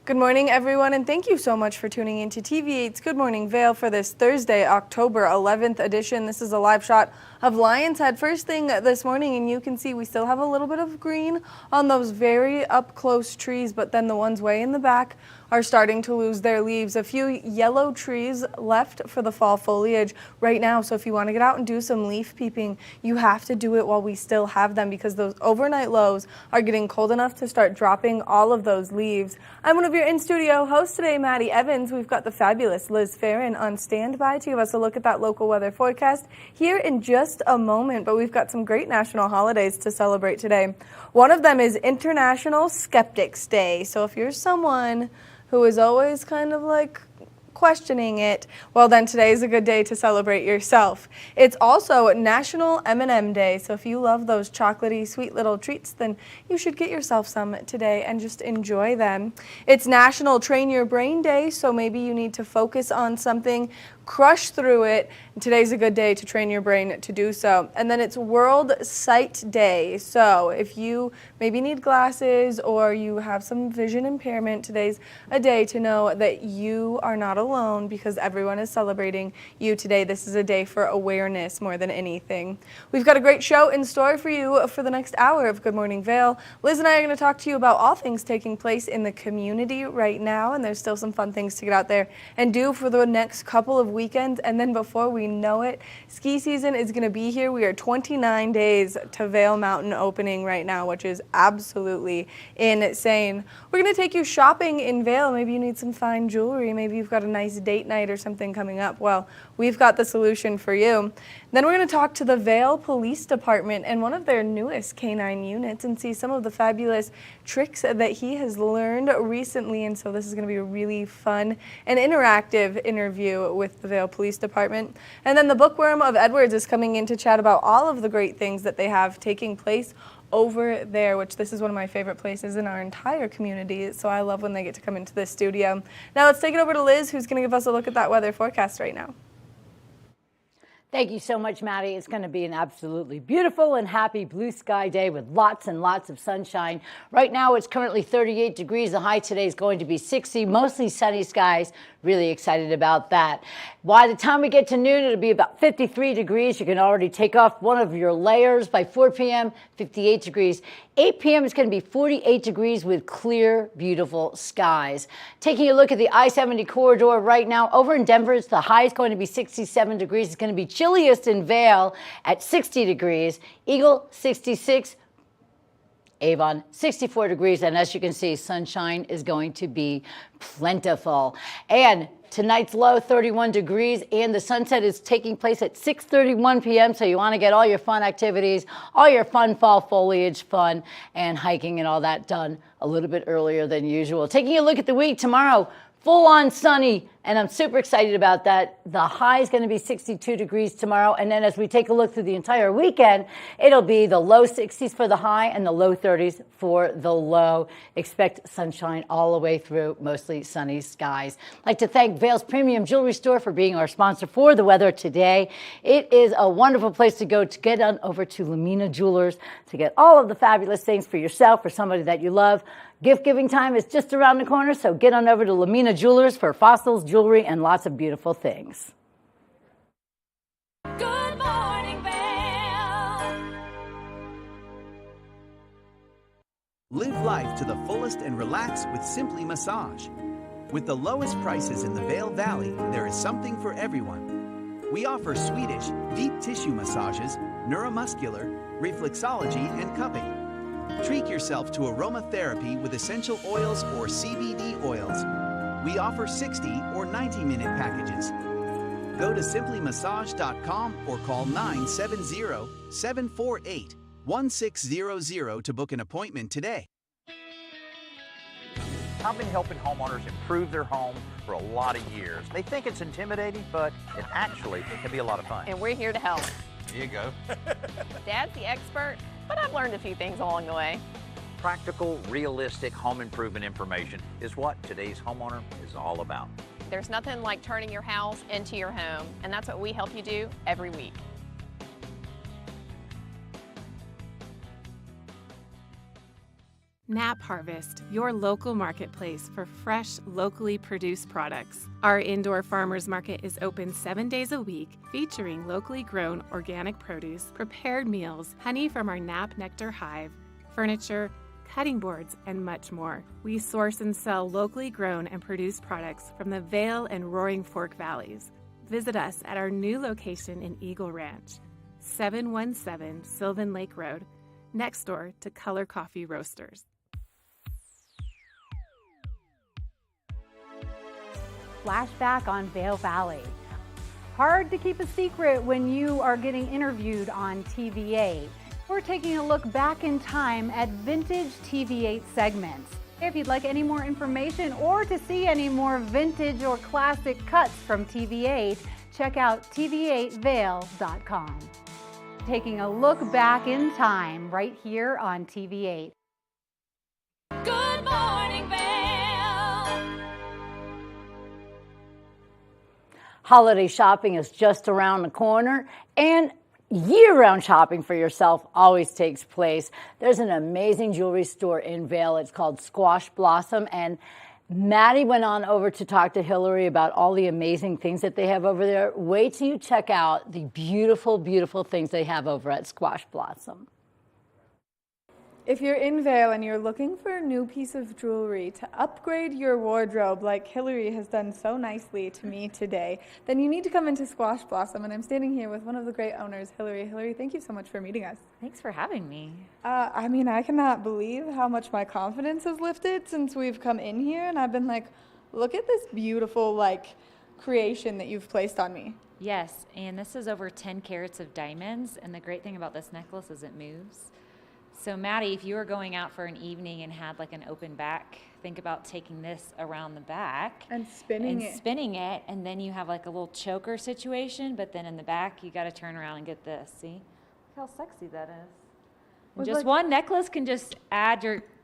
Good morning, everyone, and thank you so much for tuning in to TV8's Good Morning Vail for this Thursday, October 11th edition. This is a live shot of Lion's Head first thing this morning, and you can see we still have a little bit of green on those very up-close trees, but then the ones way in the back are starting to lose their leaves. A few yellow trees left for the fall foliage right now, so if you want to get out and do some leaf peeping, you have to do it while we still have them because those overnight lows are getting cold enough to start dropping all of those leaves. I'm one of your in-studio hosts today, Maddie Evans. We've got the fabulous Liz Farron on standby to give us a look at that local weather forecast here in just a moment, but we've got some great national holidays to celebrate today. One of them is International Skeptics Day, so if you're someone who is always kind of like questioning it, well then today is a good day to celebrate yourself. It's also National M&M Day, so if you love those chocolatey, sweet little treats, then you should get yourself some today and just enjoy them. It's National Train Your Brain Day, so maybe you need to focus on something, crush through it, and today's a good day to train your brain to do so. And then it's World Sight Day, so if you maybe need glasses or you have some vision impairment, today's a day to know that you are not alone because everyone is celebrating you today. This is a day for awareness more than anything. We've got a great show in store for you for the next hour of Good Morning Vail. Liz and I are going to talk to you about all things taking place in the community right now, and there's still some fun things to get out there and do for the next couple of weekends, and then before we know it, ski season is going to be here. We are 29 days to Vail Mountain opening right now, which is absolutely insane. We're going to take you shopping in Vail. Maybe you need some fine jewelry. Maybe you've got a nice date night or something coming up. Well, we've got the solution for you. Then we're going to talk to the Vail Police Department and one of their newest canine units and see some of the fabulous tricks that he has learned recently. And so this is going to be a really fun and interactive interview with the Vail Police Department. And then the Bookworm of Edwards is coming in to chat about all of the great things that they have taking place over there, which this is one of my favorite places in our entire community, so I love when they get to come into this studio. Now let's take it over to Liz, who's going to give us a look at that weather forecast right now. Thank you so much, Maddie. It's going to be an absolutely beautiful and happy blue sky day with lots and lots of sunshine. Right now, it's currently 38 degrees. The high today is going to be 60, mostly sunny skies. Really excited about that. By the time we get to noon, it'll be about 53 degrees. You can already take off one of your layers. By 4 p.m., 58 degrees. 8 p.m. is going to be 48 degrees with clear, beautiful skies. Taking a look at the I-70 corridor right now, over in Denver, the high is going to be 67 degrees. It's going to be chilliest in Vail at 60 degrees. Eagle, 66. Avon, 64 degrees, and as you can see, sunshine is going to be plentiful. And tonight's low, 31 degrees, and the sunset is taking place at 6:31 p.m., so you want to get all your fun activities, all your fun fall foliage fun, and hiking and all that done a little bit earlier than usual. Taking a look at the week tomorrow, full-on sunny, and I'm super excited about that. The high is going to be 62 degrees tomorrow, and then as we take a look through the entire weekend, it'll be the low 60s for the high and the low 30s for the low. Expect sunshine all the way through, mostly sunny skies. I'd like to thank Vail's Premium Jewelry Store for being our sponsor for the weather today. It is a wonderful place to go to get on over to Lamina Jewelers to get all of the fabulous things for yourself or somebody that you love. Gift giving time is just around the corner, so get on over to Lamina Jewelers for fossils, jewelry, and lots of beautiful things. Good morning, Vail. Live life to the fullest and relax with Simply Massage. With the lowest prices in the Vail Valley, there is something for everyone. We offer Swedish, deep tissue massages, neuromuscular, reflexology, and cupping. Treat yourself to aromatherapy with essential oils or CBD oils. We offer 60 or 90-minute packages. Go to simplymassage.com or call 970-748-1600 to book an appointment today. I've been helping homeowners improve their home for a lot of years. They think it's intimidating, but it actually can be a lot of fun. And we're here to help. There you go. Dad's the expert, but I've learned a few things along the way. Practical, realistic home improvement information is what today's homeowner is all about. There's nothing like turning your house into your home, and that's what we help you do every week. Nap Harvest, your local marketplace for fresh, locally produced products. Our indoor farmers market is open 7 days a week, featuring locally grown organic produce, prepared meals, honey from our Nap Nectar hive, furniture, cutting boards, and much more. We source and sell locally grown and produced products from the Vail and Roaring Fork Valleys. Visit us at our new location in Eagle Ranch, 717 Sylvan Lake Road, next door to Color Coffee Roasters. Flashback on Vail Valley. Hard to keep a secret when you are getting interviewed on TV8. We're taking a look back in time at vintage TV8 segments. If you'd like any more information or to see any more vintage or classic cuts from TV8, check out tv8vail.com. Taking a look back in time right here on TV8. Good morning, Vail. Holiday shopping is just around the corner, and year-round shopping for yourself always takes place. There's an amazing jewelry store in Vail. It's called Squash Blossom, and Maddie went on over to talk to Hillary about all the amazing things that they have over there. Wait till you check out the beautiful, beautiful things they have over at Squash Blossom. If you're in Vail and you're looking for a new piece of jewelry to upgrade your wardrobe like Hillary has done so nicely to me today, then you need to come into Squash Blossom. And I'm standing here with one of the great owners, Hillary. Hillary, thank you so much for meeting us. Thanks for having me. I cannot believe how much my confidence has lifted since we've come in here. And I've been like, look at this beautiful, creation that you've placed on me. Yes, and this is over 10 carats of diamonds. And the great thing about this necklace is it moves. So Maddie, if you were going out for an evening and had an open back, think about taking this around the back and spinning it, and then you have a little choker situation, but then in the back you got to turn around and get this. See how sexy that is. And just one necklace can just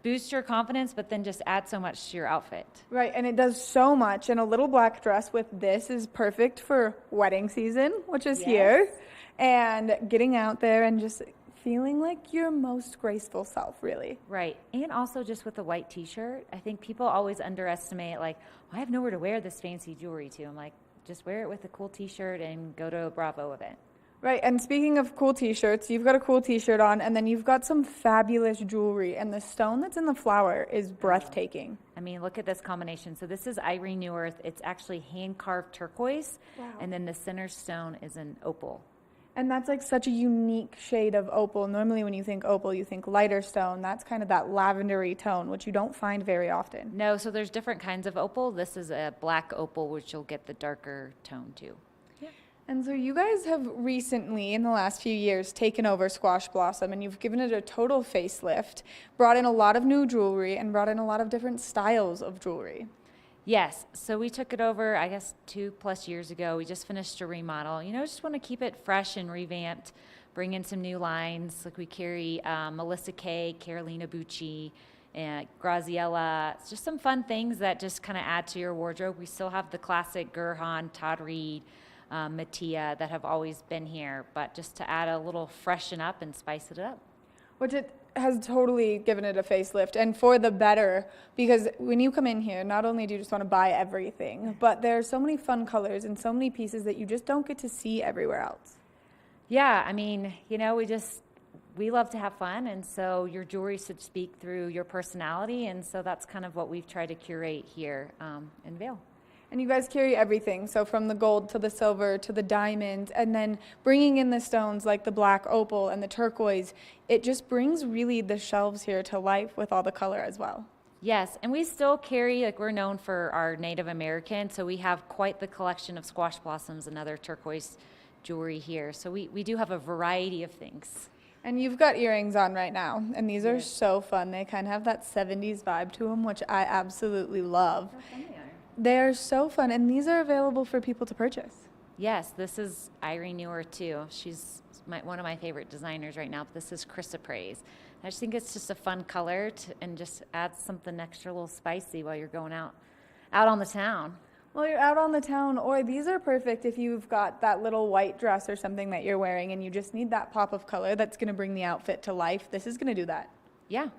boost your confidence, but then just add so much to your outfit. Right, and it does so much. And a little black dress with this is perfect for wedding season, which is here, and getting out there and just feeling like your most graceful self, really. Right, and also just with a white t-shirt. I think people always underestimate, I have nowhere to wear this fancy jewelry to. I'm like, just wear it with a cool t-shirt and go to a Bravo event. Right, and speaking of cool t-shirts, you've got a cool t-shirt on, and then you've got some fabulous jewelry, and the stone that's in the flower is breathtaking. I mean, look at this combination. So this is Irene New Earth. It's actually hand-carved turquoise, and then the center stone is an opal. And that's such a unique shade of opal. Normally when you think opal, you think lighter stone. That's kind of that lavendery tone, which you don't find very often. No, so there's different kinds of opal. This is a black opal, which you'll get the darker tone too. Yeah. And so you guys have recently, in the last few years, taken over Squash Blossom, and you've given it a total facelift, brought in a lot of new jewelry, and brought in a lot of different styles of jewelry. Yes, so we took it over, 2+ years ago. We just finished a remodel. Just want to keep it fresh and revamped, bring in some new lines. We carry Melissa Kay, Carolina Bucci, and Graziella. It's just some fun things that just kind of add to your wardrobe. We still have the classic Gerhan, Todd Reed, Mattia that have always been here, but just to add a little freshen up and spice it up. Which it has totally given it a facelift, and for the better, because when you come in here, not only do you just want to buy everything, but there are so many fun colors and so many pieces that you just don't get to see everywhere else. Yeah, I mean, we love to have fun, and so your jewelry should speak through your personality, and so that's kind of what we've tried to curate here in Vail. And you guys carry everything, so from the gold to the silver to the diamond, and then bringing in the stones like the black opal and the turquoise, it just brings really the shelves here to life with all the color as well. Yes, and we still carry, we're known for our Native American, so we have quite the collection of Squash Blossoms and other turquoise jewelry here. So we do have a variety of things. And you've got earrings on right now, and these are so fun. They kind of have that 70s vibe to them, which I absolutely love. How fun they are. They're so fun, and these are available for people to purchase. Yes, this is Irene New Earth too. She's one of my favorite designers right now. But this is Chrysoprase. I just think it's just a fun color and just adds something extra, a little spicy while you're going out on the town. Well, you're out on the town, or these are perfect if you've got that little white dress or something that you're wearing, and you just need that pop of color that's going to bring the outfit to life. This is going to do that. Yeah.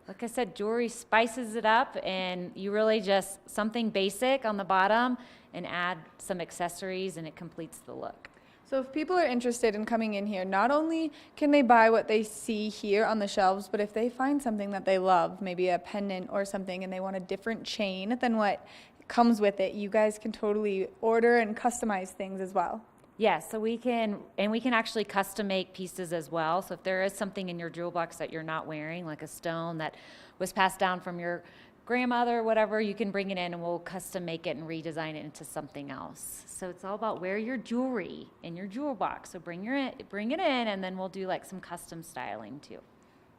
Like I said, jewelry spices it up, and you really just something basic on the bottom and add some accessories, and it completes the look. So if people are interested in coming in here, not only can they buy what they see here on the shelves, but if they find something that they love, maybe a pendant or something, and they want a different chain than what comes with it, you guys can totally order and customize things as well. Yes, so we can actually custom make pieces as well. So if there is something in your jewel box that you're not wearing, like a stone that was passed down from your grandmother or whatever, you can bring it in and we'll custom make it and redesign it into something else. So it's all about wear your jewelry in your jewel box. So bring it in, and then we'll do like some custom styling too.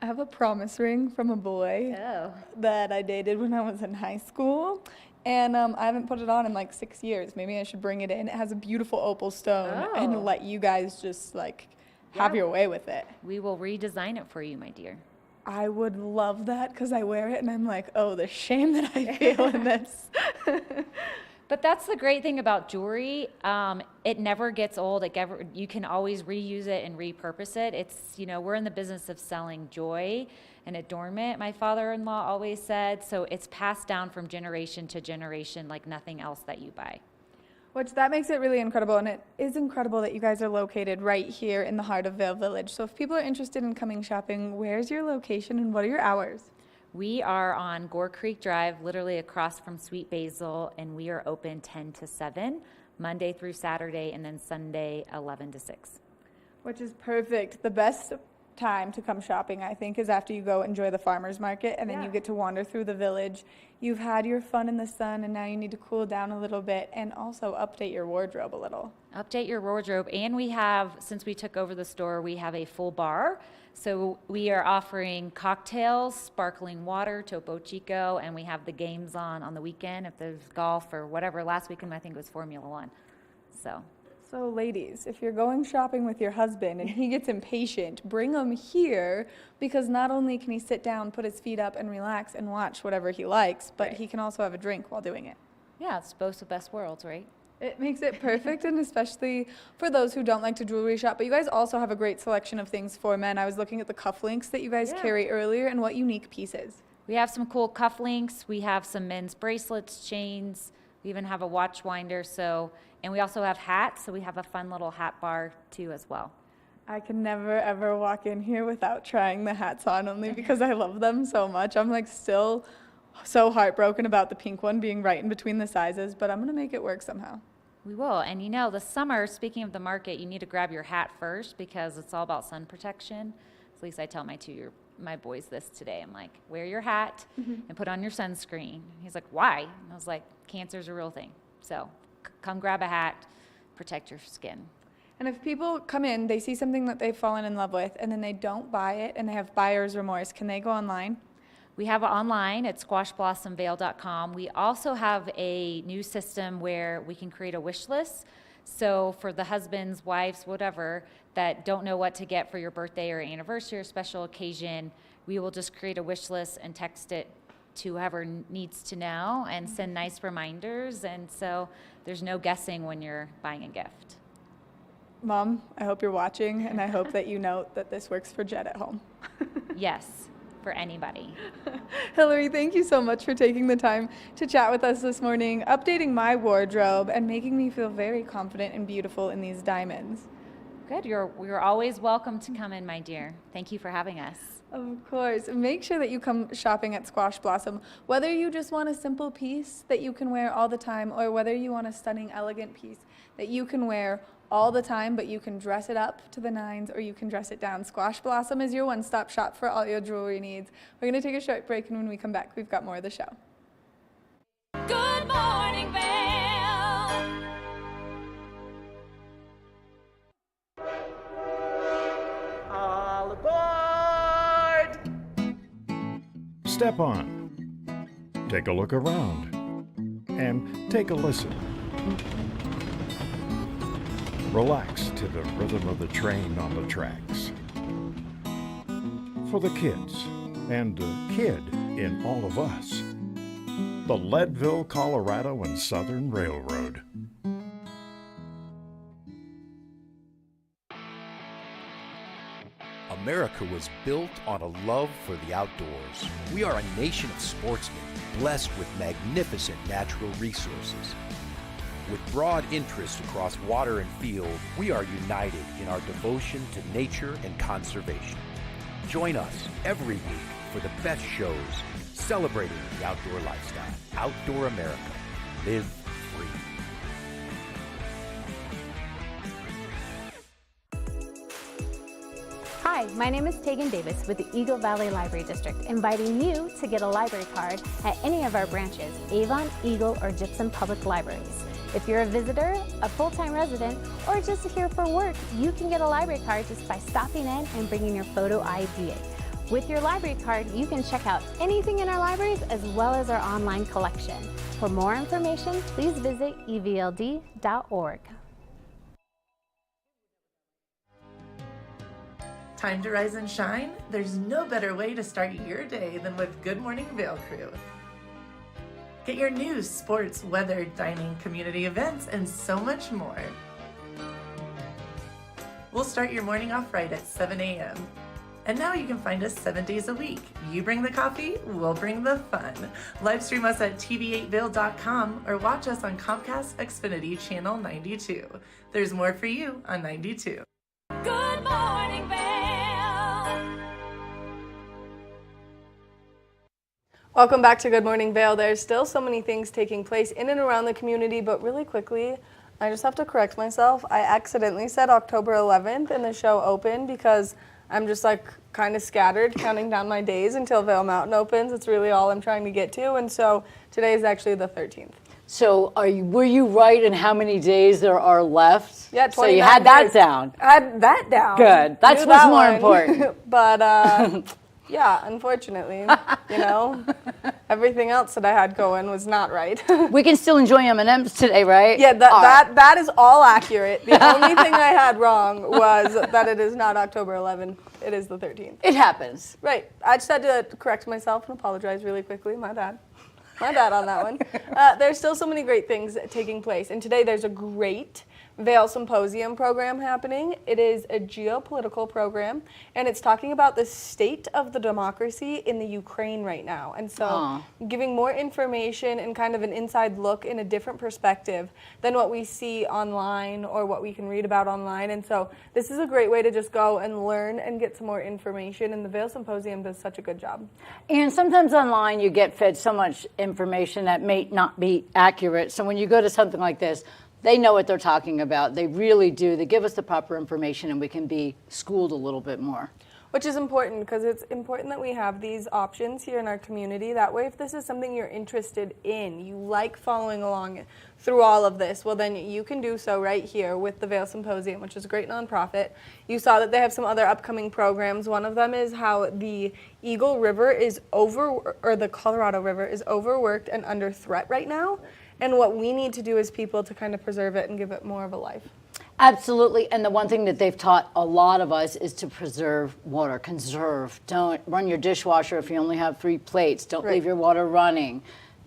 I have a promise ring from a boy that I dated when I was in high school. And I haven't put it on in like 6 years. Maybe I should bring it in. It has a beautiful opal stone and let you guys just like have your way with it. We will redesign it for you, my dear. I would love that because I wear it and I'm like, oh, the shame that I feel in this. But that's the great thing about jewelry. It never gets old. You can always reuse it and repurpose it. It's, we're in the business of selling joy and adornment, my father-in-law always said. So it's passed down from generation to generation like nothing else that you buy. Which that makes it really incredible, and it is incredible that you guys are located right here in the heart of Vail Village. So if people are interested in coming shopping, where's your location and what are your hours? We are on Gore Creek Drive, literally across from Sweet Basil, and we are open 10 to 7, Monday through Saturday, and then Sunday 11 to 6. Which is perfect. The best time to come shopping, I think, is after you go enjoy the farmer's market, and then you get to wander through the village. You've had your fun in the sun, and now you need to cool down a little bit and also update your wardrobe a little. Update your wardrobe, and we have, since we took over the store, we have a full bar. So we are offering cocktails, sparkling water, Topo Chico, and we have the games on the weekend if there's golf or whatever. Last weekend I think it was Formula One. So ladies, if you're going shopping with your husband and he gets impatient, bring him here, because not only can he sit down, put his feet up and relax and watch whatever he likes, but he can also have a drink while doing it. Yeah, it's both the best worlds, right? It makes it perfect, and especially for those who don't like to jewelry shop. But you guys also have a great selection of things for men. I was looking at the cufflinks that you guys carry earlier, and what unique pieces. We have some cool cufflinks. We have some men's bracelets, chains. We even have a watch winder. And we also have hats, so we have a fun little hat bar too as well. I can never ever walk in here without trying the hats on, only because I love them so much. I'm like still so heartbroken about the pink one being right in between the sizes, but I'm gonna make it work somehow. We will. And the summer, speaking of the market, you need to grab your hat first because it's all about sun protection. At least I tell my boys this today. I'm like, wear your hat and put on your sunscreen. He's like, why? And I was like, cancer's a real thing. So come grab a hat, protect your skin. And if people come in, they see something that they've fallen in love with, and then they don't buy it and they have buyer's remorse, can they go online? We have it online at squashblossomvail.com. We also have a new system where we can create a wish list. So for the husbands, wives, whatever, that don't know what to get for your birthday or anniversary or special occasion, we will just create a wish list and text it to whoever needs to know and send nice reminders. And so there's no guessing when you're buying a gift. Mom, I hope you're watching, and I hope that you note that this works for Jed at home. Yes. For anybody. Hillary, thank you so much for taking the time to chat with us this morning, updating my wardrobe and making me feel very confident and beautiful in these diamonds. Good. You're always welcome to come in, my dear. Thank you for having us. Of course. Make sure that you come shopping at Squash Blossom, whether you just want a simple piece that you can wear all the time, or whether you want a stunning, elegant piece that you can wear all the time, but you can dress it up to the nines or you can dress it down. Squash Blossom is your one-stop shop for all your jewelry needs. We're going to take a short break, and when we come back, we've got more of the show. Good morning, Vail. All aboard! Step on. Take a look around. And take a listen. Relax to the rhythm of the train on the tracks. For the kids, and the kid in all of us, the Leadville, Colorado and Southern Railroad. America was built on a love for the outdoors. We are a nation of sportsmen, blessed with magnificent natural resources. With broad interests across water and field, we are united in our devotion to nature and conservation. Join us every week for the best shows celebrating the outdoor lifestyle. Outdoor America. Live free. Hi, my name is Tegan Davis with the Eagle Valley Library District, inviting you to get a library card at any of our branches, Avon, Eagle, or Gypsum Public Libraries. If you're a visitor, a full-time resident, or just here for work, you can get a library card just by stopping in and bringing your photo ID. With your library card, you can check out anything in our libraries as well as our online collection. For more information, please visit evld.org. Time to rise and shine? There's no better way to start your day than with Good Morning Vail Crew. Get your news, sports, weather, dining, community events, and so much more. We'll start your morning off right at 7 a.m. And now you can find us 7 days a week. You bring the coffee, we'll bring the fun. Live stream us at tv8vail.com or watch us on Comcast Xfinity Channel 92. There's more for you on 92. Good morning, Vail. Welcome back to Good Morning Vail. There's still so many things taking place in and around the community, but really quickly, I just have to correct myself. I accidentally said October 11th and the show opened because I'm just like kind of scattered counting down my days until Vail Mountain opens. It's really all I'm trying to get to, and so today is actually the 13th. So were you right in how many days there are left? Yeah, 29 So you had days. that down. I had that down. Good. That's Knew what's that more one. important. But yeah, unfortunately, everything else that I had going was not right. We can still enjoy M&Ms today, right? Yeah, that is all accurate. The only thing I had wrong was that it is not October 11th. It is the 13th. It happens. Right. I just had to correct myself and apologize really quickly. My bad. My bad on that one. There's still so many great things taking place. And today there's a great Vail Symposium program happening. It is a geopolitical program, and it's talking about the state of the democracy in the Ukraine right now. And so giving more information and kind of an inside look in a different perspective than what we see online or what we can read about online. And so this is a great way to just go and learn and get some more information, and the Vail Symposium does such a good job. And sometimes online you get fed so much information that may not be accurate. So when you go to something like this, they know what they're talking about. They really do. They give us the proper information, and we can be schooled a little bit more. Which is important, because it's important that we have these options here in our community. That way, if this is something you're interested in, you like following along through all of this, well then you can do so right here with the Vail Symposium, which is a great nonprofit. You saw that they have some other upcoming programs. One of them is how the Eagle River is the Colorado River is overworked and under threat right now. And what we need to do as people to kind of preserve it and give it more of a life. Absolutely. And the one thing that they've taught a lot of us is to preserve water, conserve. Don't run your dishwasher if you only have 3 plates. Don't leave your water running.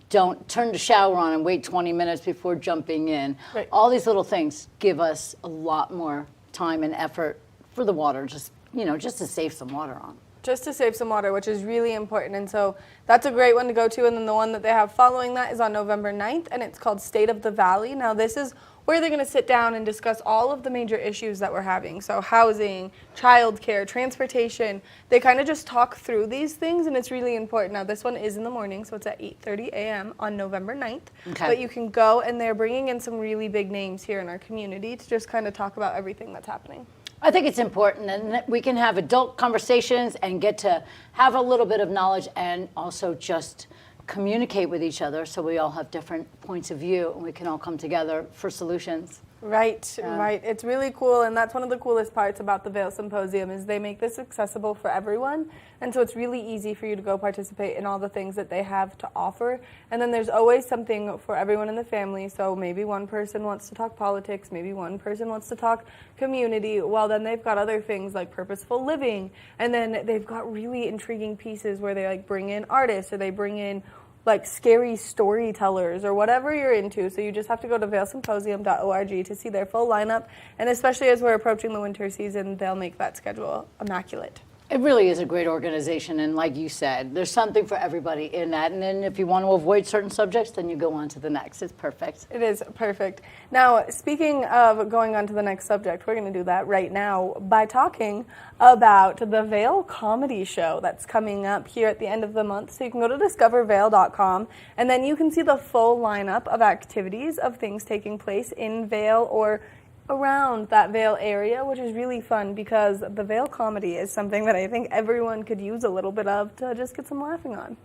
Don't turn the shower on and wait 20 minutes before jumping in. Right. All these little things give us a lot more time and effort for the water, just to save some water on. Just to save some water, which is really important. And so that's a great one to go to. And then the one that they have following that is on November 9th, and it's called State of the Valley. Now, this is where they're going to sit down and discuss all of the major issues that we're having. So housing, childcare, transportation. They kind of just talk through these things, and it's really important. Now, this one is in the morning, so it's at 8:30 a.m. on November 9th. Okay. But you can go, and they're bringing in some really big names here in our community to just kind of talk about everything that's happening. I think it's important, and we can have adult conversations and get to have a little bit of knowledge and also just communicate with each other, so we all have different points of view and we can all come together for solutions. Right, right. It's really cool, and that's one of the coolest parts about the Vail Symposium is they make this accessible for everyone, and so it's really easy for you to go participate in all the things that they have to offer. And then there's always something for everyone in the family, so maybe one person wants to talk politics, maybe one person wants to talk community. Well, then they've got other things like purposeful living, and then they've got really intriguing pieces where they like bring in artists or they bring in like scary storytellers or whatever you're into. So you just have to go to vailsymposium.org to see their full lineup. And especially as we're approaching the winter season, they'll make that schedule immaculate. It really is a great organization, and like you said, there's something for everybody in that. And then if you want to avoid certain subjects, then you go on to the next. It's perfect. It is perfect. Now, speaking of going on to the next subject, we're going to do that right now by talking about the Vail comedy show that's coming up here at the end of the month. So you can go to discovervail.com, and then you can see the full lineup of activities of things taking place in Vail or around that Vail area, which is really fun because the Vail comedy is something that I think everyone could use a little bit of to just get some laughing on.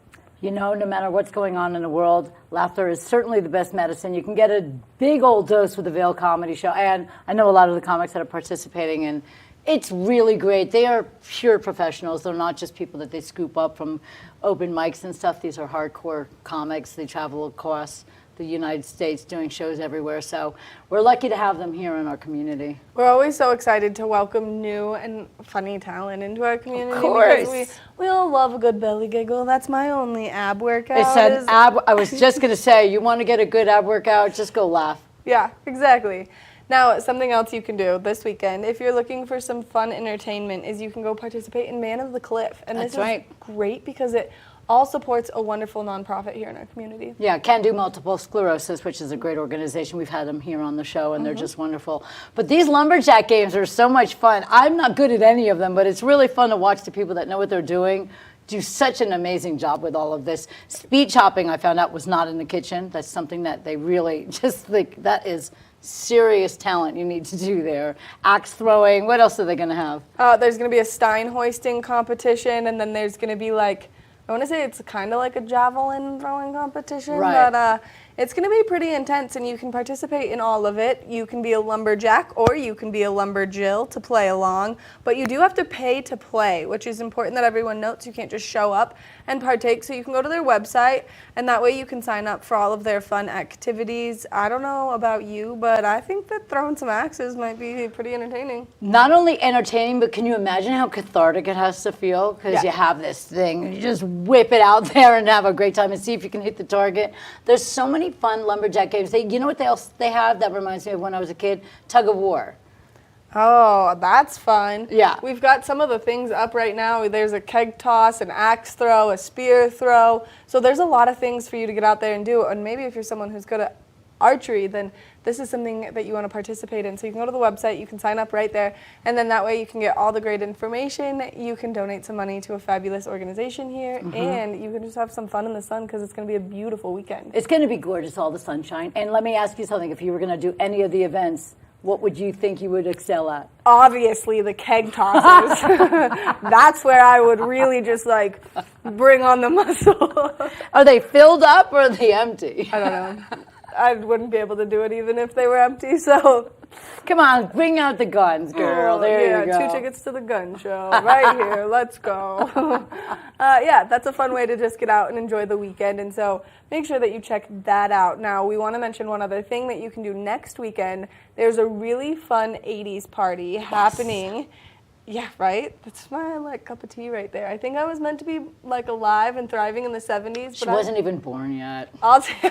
You know, no matter what's going on in the world, laughter is certainly the best medicine. You can get a big old dose with the Vail comedy show, and I know a lot of the comics that are participating, and it's really great. They are pure professionals. They're not just people that they scoop up from open mics and stuff. These are hardcore comics. They travel across the United States doing shows everywhere. So we're lucky to have them here in our community. We're always so excited to welcome new and funny talent into our community. Of course. Because we all love a good belly giggle. That's my only ab workout. It's an ab. I was just going to say, you want to get a good ab workout, just go laugh. Yeah, exactly. Now, something else you can do this weekend, if you're looking for some fun entertainment, is you can go participate in Man of the Cliff. And That's this right. is great because it all supports a wonderful nonprofit here in our community. Yeah, Can Do Multiple Sclerosis, which is a great organization. We've had them here on the show, and they're just wonderful. But these lumberjack games are so much fun. I'm not good at any of them, but it's really fun to watch the people that know what they're doing do such an amazing job with all of this. Speed chopping, I found out, was not in the kitchen. That's something that they really just think that is serious talent you need to do there. Axe throwing, what else are they going to have? There's going to be a stein hoisting competition, and then there's going to be like, I want to say it's kind of like a javelin throwing competition, right. But it's going to be pretty intense, and you can participate in all of it. You can be a lumberjack or you can be a lumberjill to play along, but you do have to pay to play, which is important that everyone notes. You can't just show up and partake, so you can go to their website, and that way you can sign up for all of their fun activities. I don't know about you, but I think that throwing some axes might be pretty entertaining. Not only entertaining, but can you imagine how cathartic it has to feel? Because you have this thing, and you just whip it out there and have a great time and see if you can hit the target. There's so many fun lumberjack games. You know what else they have that reminds me of when I was a kid? Tug of war. Oh, that's fun. Yeah. We've got some of the things up right now. There's a keg toss, an axe throw, a spear throw. So there's a lot of things for you to get out there and do. And maybe if you're someone who's good at archery, then this is something that you want to participate in. So you can go to the website, you can sign up right there, and then that way you can get all the great information. You can donate some money to a fabulous organization here, and you can just have some fun in the sun because it's going to be a beautiful weekend. It's going to be gorgeous, all the sunshine. And let me ask you something. If you were going to do any of the events, what would you think you would excel at? Obviously, the keg tosses. That's where I would really just like bring on the muscle. Are they filled up or are they empty? I don't know. I wouldn't be able to do it even if they were empty, so. Come on, bring out the guns, girl. There you go. 2 tickets to the gun show right here. Let's go. Yeah, that's a fun way to just get out and enjoy the weekend, and so make sure that you check that out. Now, we want to mention one other thing that you can do next weekend. There's a really fun 80s party happening. Yeah, right? That's my cup of tea right there. I think I was meant to be alive and thriving in the 70s. She wasn't even born yet. I'll take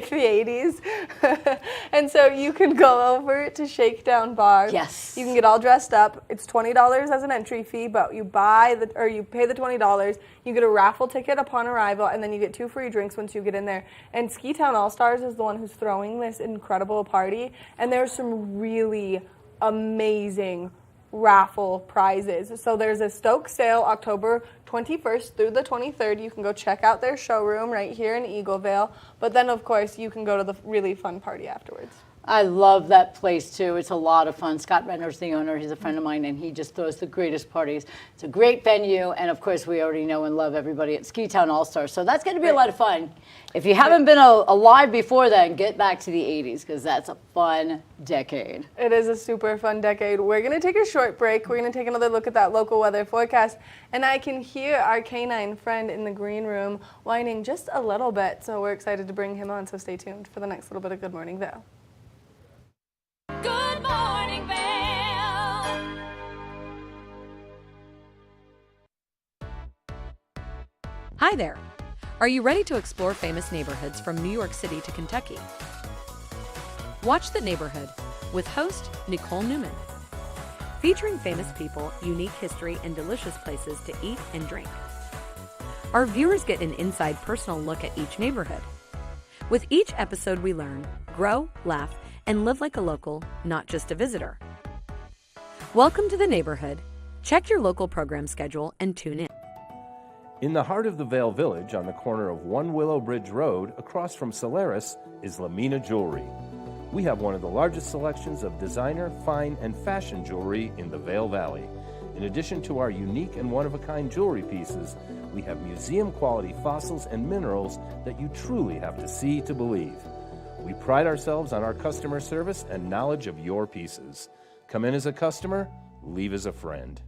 the 80s. And so you can go over to Shakedown Bar. Yes. You can get all dressed up. It's $20 as an entry fee, but you pay the $20. You get a raffle ticket upon arrival, and then you get 2 free drinks once you get in there. And Ski Town All-Stars is the one who's throwing this incredible party, and there's some really amazing raffle prizes. So there's a Stoke sale October 21st through the 23rd. You can go check out their showroom right here in Eaglevale. But then, of course, you can go to the really fun party afterwards. I love that place, too. It's a lot of fun. Scott Renner's the owner. He's a friend of mine, and he just throws the greatest parties. It's a great venue, and, of course, we already know and love everybody at Ski Town All-Stars. So that's going to be a lot of fun. If you haven't been alive before then, get back to the 80s, because that's a fun decade. It is a super fun decade. We're going to take a short break. We're going to take another look at that local weather forecast, and I can hear our canine friend in the green room whining just a little bit, so we're excited to bring him on, so stay tuned for the next little bit of Good Morning Vail. Good morning, Vail. Hi there. Are you ready to explore famous neighborhoods from New York City to Kentucky? Watch The Neighborhood with host Nicole Newman. Featuring famous people, unique history, and delicious places to eat and drink. Our viewers get an inside personal look at each neighborhood. With each episode we learn, grow, laugh, and live like a local, not just a visitor. Welcome to The Neighborhood. Check your local program schedule and tune in. In the heart of the Vail Village, on the corner of One Willow Bridge Road, across from Solaris, is Lamina Jewelry. We have one of the largest selections of designer, fine, and fashion jewelry in the Vail Valley. In addition to our unique and one-of-a-kind jewelry pieces, we have museum-quality fossils and minerals that you truly have to see to believe. We pride ourselves on our customer service and knowledge of your pieces. Come in as a customer, leave as a friend.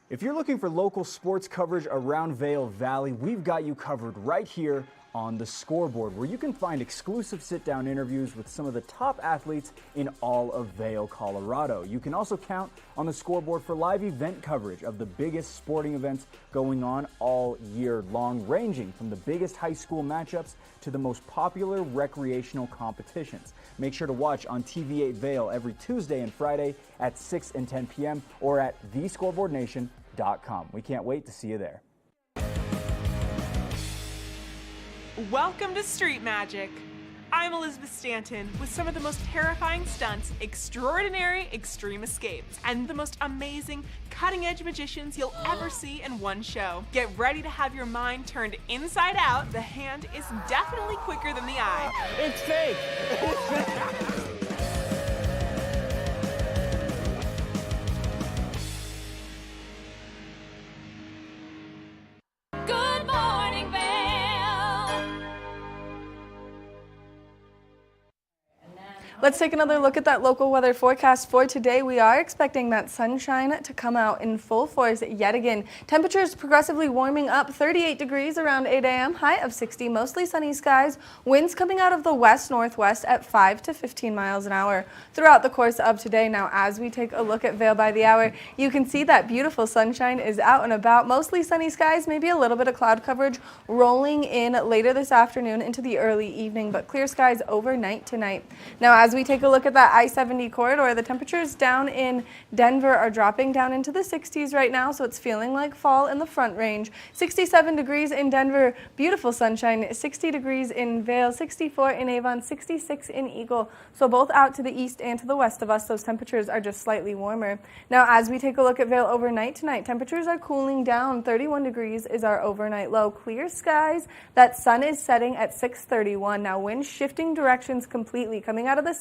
If you're looking for local sports coverage around Vail Valley, we've got you covered right here on The Scoreboard, where you can find exclusive sit-down interviews with some of the top athletes in all of Vail, Colorado. You can also count on The Scoreboard for live event coverage of the biggest sporting events going on all year long, ranging from the biggest high school matchups to the most popular recreational competitions. Make sure to watch on TV8 Vail every Tuesday and Friday at 6 and 10 p.m. or at thescoreboardnation.com. We can't wait to see you there. Welcome to Street Magic. I'm Elizabeth Stanton with some of the most terrifying stunts, extraordinary extreme escapes, and the most amazing cutting-edge magicians you'll ever see in one show. Get ready to have your mind turned inside out. The hand is definitely quicker than the eye. It's fake! Good morning, Vail. Let's take another look at that local weather forecast for today. We are expecting that sunshine to come out in full force yet again. Temperatures progressively warming up, 38 degrees around 8 a.m., high of 60, mostly sunny skies. Winds coming out of the west-northwest at 5 to 15 miles an hour throughout the course of today. Now, as we take a look at Vail by the hour, you can see that beautiful sunshine is out and about. Mostly sunny skies, maybe a little bit of cloud coverage rolling in later this afternoon into the early evening, but clear skies overnight tonight. Now, as we take a look at that I-70 corridor, the temperatures down in Denver are dropping down into the 60s right now, so it's feeling like fall in the Front Range. 67 degrees in Denver, beautiful sunshine, 60 degrees in Vail, 64 in Avon, 66 in Eagle. So both out to the east and to the west of us, those temperatures are just slightly warmer. Now, as we take a look at Vail overnight tonight, temperatures are cooling down. 31 degrees is our overnight low. Clear skies. That sun is setting at 6:31. Now, winds shifting directions completely, coming out of the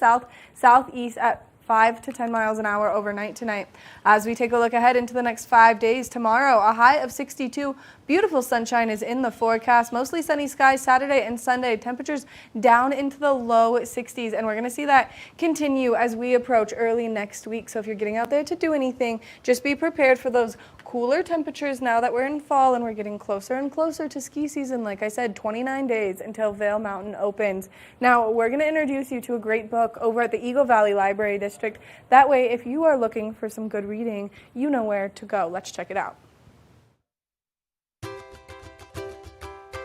southeast at 5 to 10 miles an hour overnight tonight. As we take a look ahead into the next 5 days, tomorrow a high of 62. Beautiful sunshine is in the forecast. Mostly sunny skies Saturday and Sunday. Temperatures down into the low 60s, and we're going to see that continue as we approach early next week. So if you're getting out there to do anything, just be prepared for those cooler temperatures now that we're in fall and we're getting closer and closer to ski season. Like I said, 29 days until Vail Mountain opens. Now, we're going to introduce you to a great book over at the Eagle Valley Library District. That way, if you are looking for some good reading, you know where to go. Let's check it out.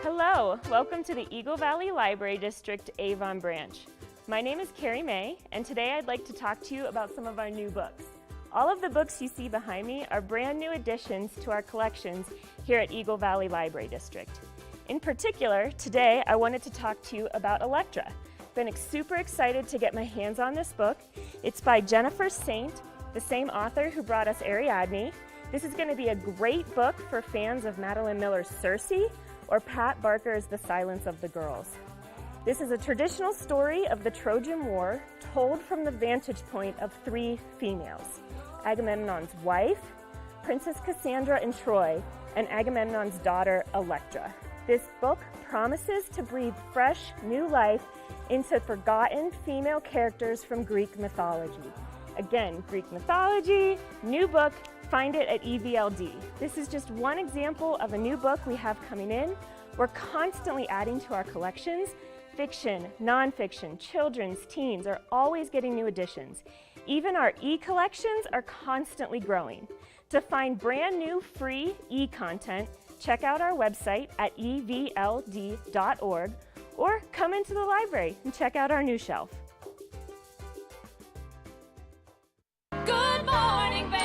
Hello, welcome to the Eagle Valley Library District Avon branch. My name is Carrie May, and today I'd like to talk to you about some of our new books. All of the books you see behind me are brand new additions to our collections here at Eagle Valley Library District. In particular, today I wanted to talk to you about Elektra. Been super excited to get my hands on this book. It's by Jennifer Saint, the same author who brought us Ariadne. This is going to be a great book for fans of Madeline Miller's Circe or Pat Barker's The Silence of the Girls. This is a traditional story of the Trojan War told from the vantage point of 3 females: Agamemnon's wife, Princess Cassandra in Troy, and Agamemnon's daughter Elektra. This book promises to breathe fresh, new life into forgotten female characters from Greek mythology. Again, Greek mythology, new book, find it at EVLD. This is just one example of a new book we have coming in. We're constantly adding to our collections. Fiction, nonfiction, children's, teens are always getting new additions. Even our e-collections are constantly growing. To find brand new free e-content, check out our website at evld.org or come into the library and check out our new shelf. Good morning, Vail.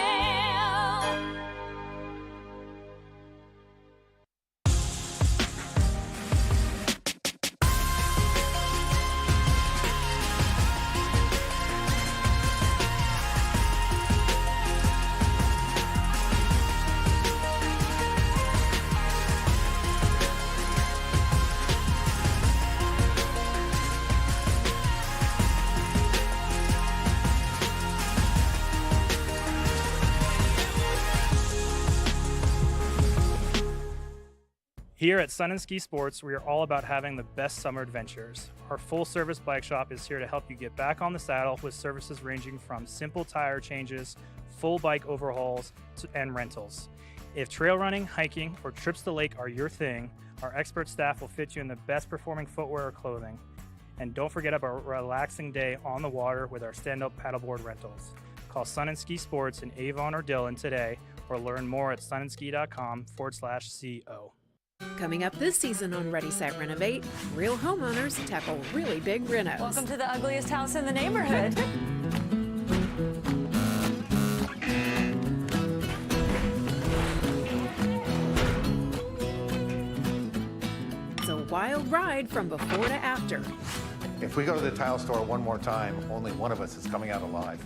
Here at Sun and Ski Sports, we are all about having the best summer adventures. Our full-service bike shop is here to help you get back on the saddle with services ranging from simple tire changes, full bike overhauls, and rentals. If trail running, hiking, or trips to the lake are your thing, our expert staff will fit you in the best performing footwear or clothing. And don't forget about a relaxing day on the water with our stand-up paddleboard rentals. Call Sun and Ski Sports in Avon or Dillon today, or learn more at sunandski.com/CO. Coming up this season on Ready, Set, Renovate, real homeowners tackle really big renos. Welcome to the ugliest house in the neighborhood. It's a wild ride from before to after. If we go to the tile store one more time, only one of us is coming out alive.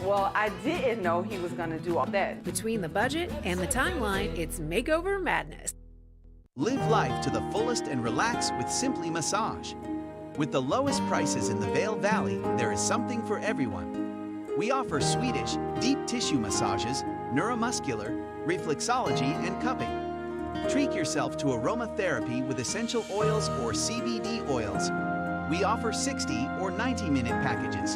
Well, I didn't know he was going to do all that. Between the budget and the timeline, it's makeover madness. Live life to the fullest and relax with Simply Massage. With the lowest prices in the Vail Valley, there is something for everyone. We offer Swedish, deep tissue massages, neuromuscular, reflexology, and cupping. Treat yourself to aromatherapy with essential oils or CBD oils. We offer 60 or 90-minute packages.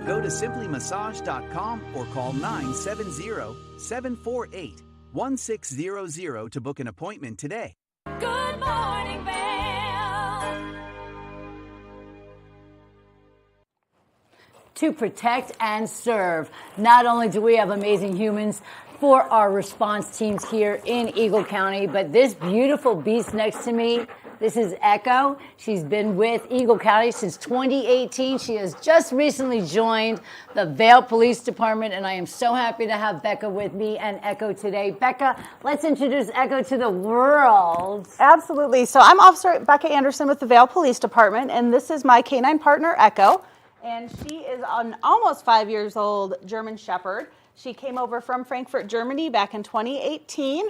Go to simplymassage.com or call 970-748-1600 to book an appointment today. Good morning, Vail. To protect and serve. Not only do we have amazing humans for our response teams here in Eagle County, but this beautiful beast next to me, this is Echo. She's been with Eagle County since 2018. She has just recently joined the Vail Police Department, and I am so happy to have Becca with me and Echo today. Becca, let's introduce Echo to the world. Absolutely. So I'm Officer Becca Anderson with the Vail Police Department, and this is my canine partner, Echo. And she is an almost 5 years old German Shepherd. She came over from Frankfurt, Germany back in 2018.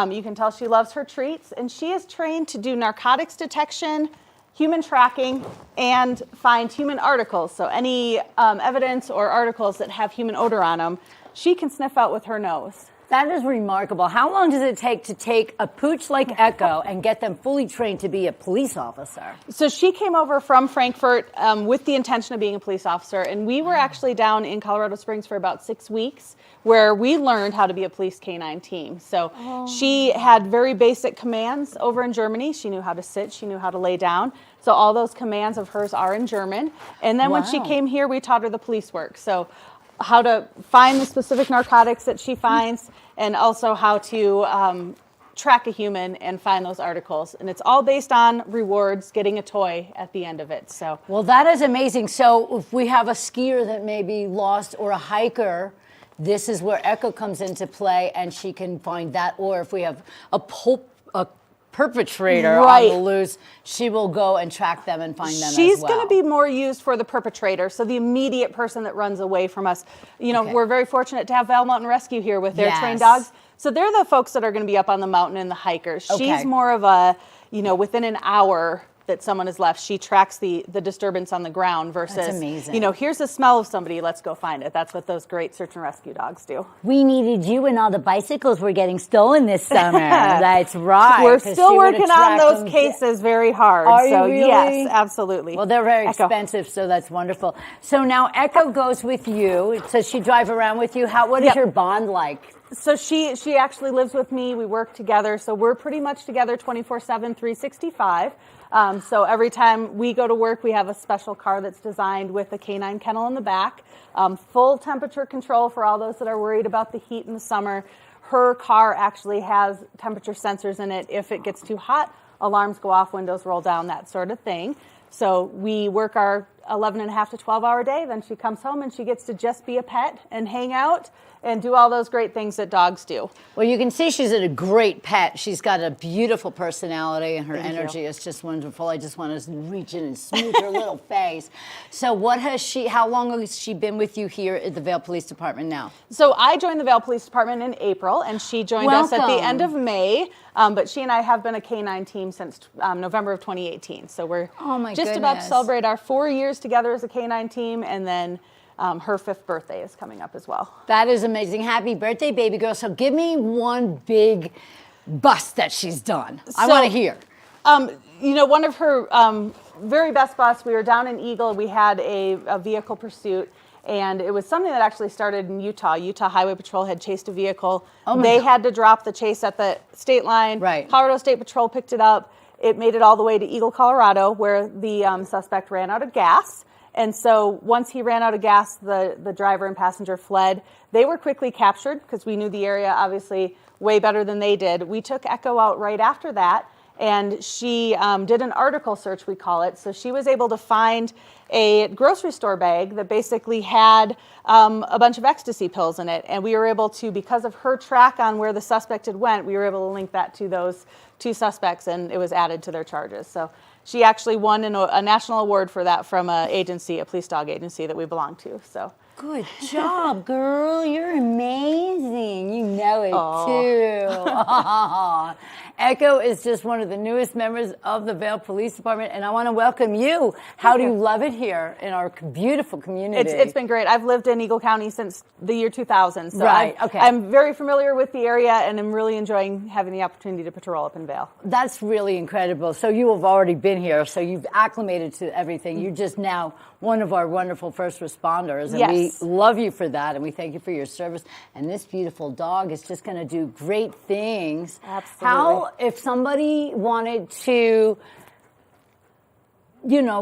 You can tell she loves her treats, and she is trained to do narcotics detection, human tracking, and find human articles. So any evidence or articles that have human odor on them, she can sniff out with her nose. That is remarkable. How long does it take to take a pooch like Echo and get them fully trained to be a police officer? So she came over from Frankfurt with the intention of being a police officer, and we were actually down in Colorado Springs for about 6 weeks where we learned how to be a police canine team. So she had very basic commands over in Germany. She knew how to sit, she knew how to lay down. So all those commands of hers are in German. And then when she came here, we taught her the police work. So how to find the specific narcotics that she finds, and also how to track a human and find those articles. And it's all based on rewards, getting a toy at the end of it. So, well, that is amazing. So if we have a skier that may be lost or a hiker, this is where Echo comes into play, and she can find that. Or if we have a perpetrator on the loose, she will go and track them and find them as well. She's going to be more used for the perpetrator, so the immediate person that runs away from us. You know, we're very fortunate to have Vail Mountain Rescue here with their trained dogs. So they're the folks that are going to be up on the mountain and the hikers. She's more of a, you know, within an hour that someone has left, she tracks the disturbance on the ground versus, you know, here's the smell of somebody, let's go find it. That's what those great search and rescue dogs do. We needed you and all the bicycles were getting stolen this summer. That's right. We're still working on those cases very hard. Are so you really? Yes, absolutely. Well, they're very expensive, so that's wonderful. So now Echo goes with you. Does she drive around with you? What is your bond like? So she actually lives with me. We work together. So we're pretty much together 24/7, 365. So every time we go to work, we have a special car that's designed with a canine kennel in the back. Full temperature control for all those that are worried about the heat in the summer. her car actually has temperature sensors in it. If it gets too hot, alarms go off, windows roll down, that sort of thing. So we work our 11 and a half to 12-hour day. Then she comes home and she gets to just be a pet and hang out and do all those great things that dogs do. Well, you can see she's a great pet. She's got a beautiful personality, and her Thank energy you. is just wonderful. I just want to reach in and smooth her little face. So how long has she been with you here at the Vail Police Department now? So I joined the Vail Police Department in April, and she joined us at the Welcome. end of May. But she and I have been a canine team since November of 2018. So we're just about to celebrate our 4 years together as a canine team, and then her 5th birthday is coming up as well. That is amazing. Happy birthday, baby girl. So give me one big bust that she's done. I want to hear. You know, one of her very best busts, we were down in Eagle. We had a vehicle pursuit. And it was something that actually started in Utah. Utah Highway Patrol had chased a vehicle. They had to drop the chase at the state line. Right. Colorado State Patrol picked it up. It made it all the way to Eagle, Colorado, where the suspect ran out of gas. And so once he ran out of gas, the driver and passenger fled. They were quickly captured because we knew the area obviously way better than they did. We took Echo out right after that, and she did an article search, we call it. So she was able to find a grocery store bag that basically had a bunch of ecstasy pills in it. And we were able to, because of her track on where the suspect had went, we were able to link that to those 2 suspects, and it was added to their charges. So she actually won a national award for that from a police dog agency that we belong to. So good job, girl. You're amazing. You know it too. Echo is just one of the newest members of the Vail Police Department, and I want to welcome you. How do you love it here in our beautiful community? It's been great. I've lived in Eagle County since the year 2000. So Right, I'm very familiar with the area, and I'm really enjoying having the opportunity to patrol up in Vail. That's really incredible. So you have already been here, so you've acclimated to everything. You're just now one of our wonderful first responders, and we love you for that, and we thank you for your service. And this beautiful dog is just going to do great things. Absolutely. If somebody wanted to,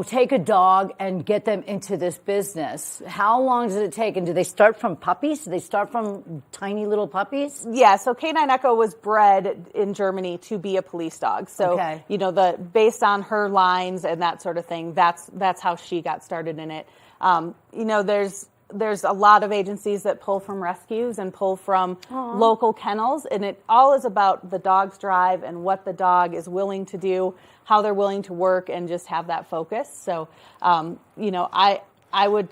take a dog and get them into this business, how long does it take? And do they start from puppies? Do they start from tiny little puppies? Yeah, so Canine Echo was bred in Germany to be a police dog. So, based on her lines and that sort of thing, that's how she got started in it. There's a lot of agencies that pull from rescues and pull from local kennels, and it all is about the dog's drive and what the dog is willing to do, how they're willing to work, and just have that focus. So, I would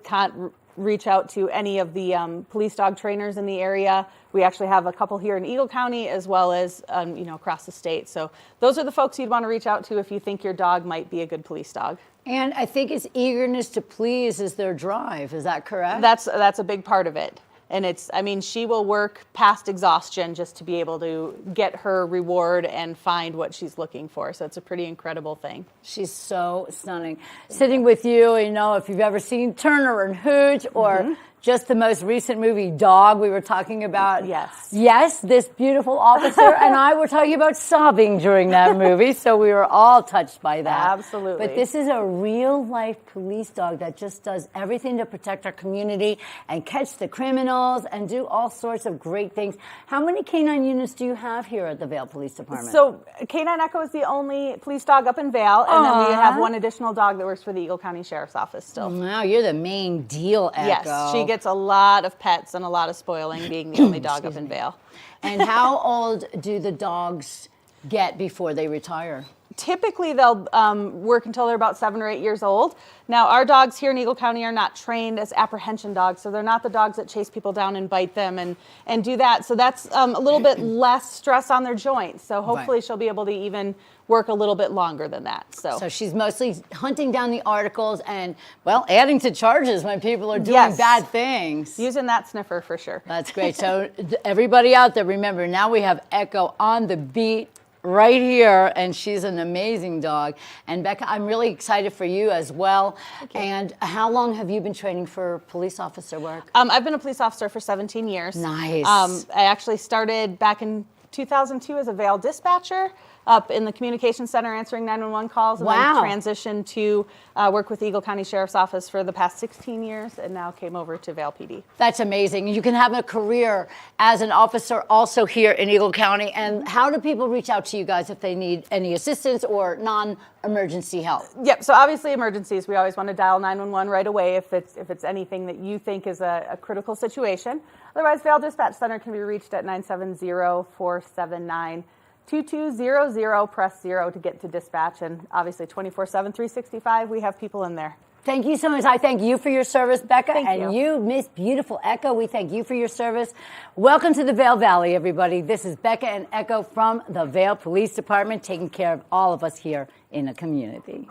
reach out to any of the police dog trainers in the area. We actually have a couple here in Eagle County as well as across the state. So those are the folks you'd want to reach out to if you think your dog might be a good police dog. And I think it's eagerness to please is their drive. Is that correct? That's a big part of it. And she will work past exhaustion just to be able to get her reward and find what she's looking for. So it's a pretty incredible thing. She's so stunning. Sitting with you, if you've ever seen Turner and Hooch or just the most recent movie, Dog, we were talking about. Yes, this beautiful officer and I were talking about sobbing during that movie, so we were all touched by that. Absolutely. But this is a real-life police dog that just does everything to protect our community and catch the criminals and do all sorts of great things. How many canine units do you have here at the Vail Police Department? So Canine Echo is the only police dog up in Vail, and then we have one additional dog that works for the Eagle County Sheriff's Office still. Wow, you're the main deal, Echo. Yes, she gets a lot of pets and a lot of spoiling being the only dog up in Vail. And how old do the dogs get before they retire? Typically, they'll work until they're about 7 or 8 years old. Now, our dogs here in Eagle County are not trained as apprehension dogs, so they're not the dogs that chase people down and bite them and do that. So that's a little bit less stress on their joints. So hopefully she'll be able to even work a little bit longer than that. So she's mostly hunting down the articles and, adding to charges when people are doing bad things. Using that sniffer for sure. That's great. So everybody out there, remember, now we have Echo on the beat right here, and she's an amazing dog. And Becca, I'm really excited for you as well. And how long have you been training for police officer work? I've been a police officer for 17 years. Nice. I actually started back in 2002 as a Vail dispatcher. up in the communication center answering 911 calls, and then transitioned to work with Eagle County Sheriff's Office for the past 16 years, and now came over to Vail PD. That's amazing. You can have a career as an officer also here in Eagle County. And how do people reach out to you guys if they need any assistance or non-emergency help? Yep, so obviously emergencies, we always want to dial 911 right away if it's anything that you think is a critical situation. Otherwise, Vail Dispatch Center can be reached at 970-479-2200. Press 0 to get to dispatch, and obviously 24/7, 365, we have people in there. Thank you so much. I thank you for your service, Becca. Thank you, Miss Beautiful Echo, we thank you for your service. Welcome to the Vail Valley, everybody. This is Becca and Echo from the Vail Police Department, taking care of all of us here in the community.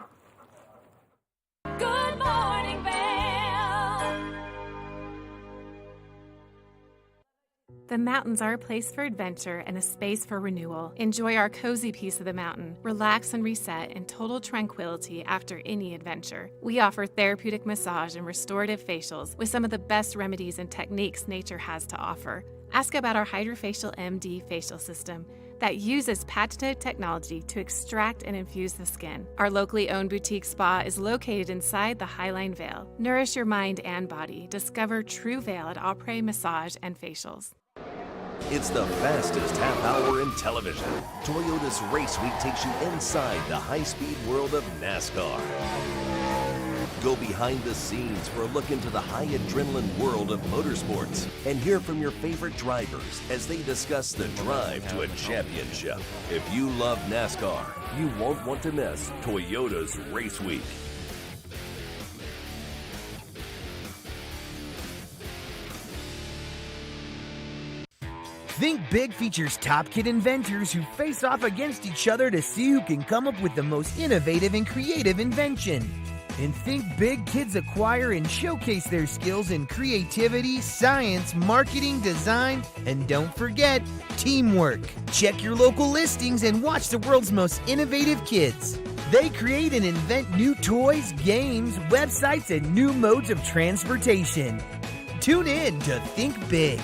Good morning, Vail. The mountains are a place for adventure and a space for renewal. Enjoy our cozy piece of the mountain. Relax and reset in total tranquility after any adventure. We offer therapeutic massage and restorative facials with some of the best remedies and techniques nature has to offer. Ask about our Hydrofacial MD facial system that uses patented technology to extract and infuse the skin. Our locally owned boutique spa is located inside the Highline Vail. Nourish your mind and body. Discover True Vail at Après Massage and Facials. It's the fastest half hour in television. Toyota's Race Week takes you inside the high-speed world of NASCAR. Go behind the scenes for a look into the high adrenaline world of motorsports and hear from your favorite drivers as they discuss the drive to a championship. If you love NASCAR, you won't want to miss Toyota's Race Week. Think Big features top kid inventors who face off against each other to see who can come up with the most innovative and creative invention. And Think Big kids acquire and showcase their skills in creativity, science, marketing, design, and don't forget, teamwork. Check your local listings and watch the world's most innovative kids. They create and invent new toys, games, websites, and new modes of transportation. Tune in to Think Big.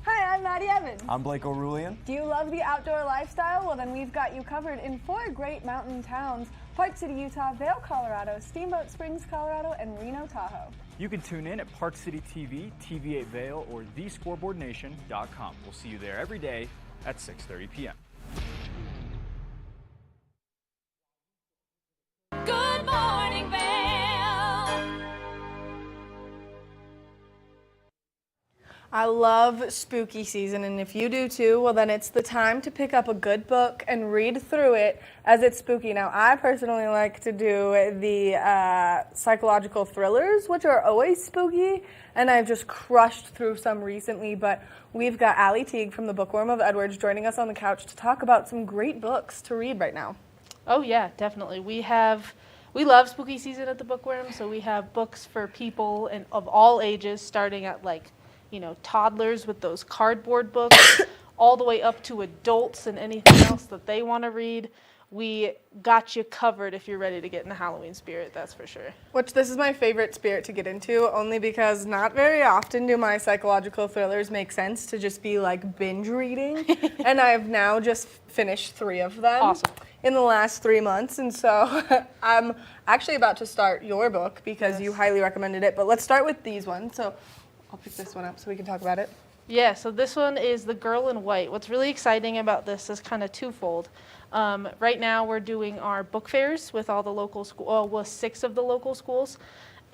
Hi, I'm Maddie Evans. I'm Blake O'Rulian. Do you love the outdoor lifestyle? Well, then we've got you covered in 4 great mountain towns: Park City, Utah, Vail, Colorado, Steamboat Springs, Colorado, and Reno, Tahoe. You can tune in at Park City TV, TV8 Vail, or thescoreboardnation.com. We'll see you there every day at 6:30 p.m. Good morning, Vail. I love spooky season, and if you do too, well then it's the time to pick up a good book and read through it as it's spooky. Now, I personally like to do the psychological thrillers, which are always spooky, and I've just crushed through some recently, but we've got Allie Teague from the Bookworm of Edwards joining us on the couch to talk about some great books to read right now. Oh yeah, definitely. We love spooky season at the Bookworm, so we have books for people of all ages, starting at toddlers with those cardboard books, all the way up to adults and anything else that they want to read. We got you covered if you're ready to get in the Halloween spirit, that's for sure. Which this is my favorite spirit to get into, only because not very often do my psychological thrillers make sense to just be like binge reading. And I've now just finished 3 of them in the last 3 months. And so I'm actually about to start your book because you highly recommended it. But let's start with these ones. So I'll pick this one up so we can talk about it. Yeah, so this one is The Girl in White. What's really exciting about this is kind of twofold. Right now we're doing our book fairs with all the local schools, with 6 of the local schools,